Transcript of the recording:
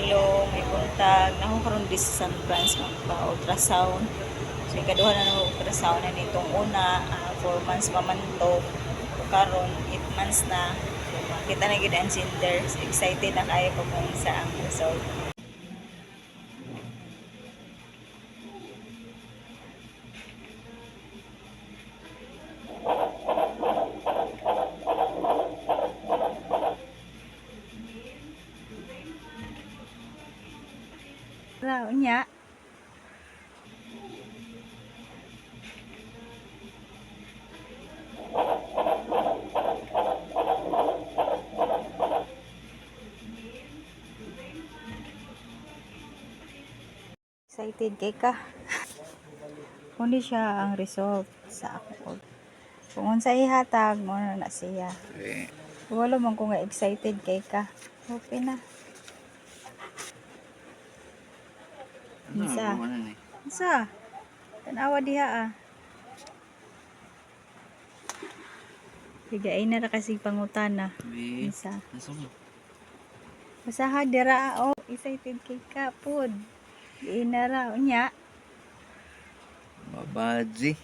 Hello, may buntag. Naku karon dis sa San Franz magpa-ultrasound. So ikaduha na ng ultrasound na nitong una, 4 months pa man to. Karon 8 months na. So makita na gid ang gender. So, excited na kayo pa kung sa ang result. Ra unya. Excited kay ka. Kundi siya ang result sa ako. Kung unsa ihatag mo na siya. Okay. Wala man ko nga excited kay ka. Okay na. Isa. Isa. Tanawa diha ah. Higain na kasi pangutana. Isa. Usaha dira oh, excited kay ka pod. Diin na ra unya. Babadzi.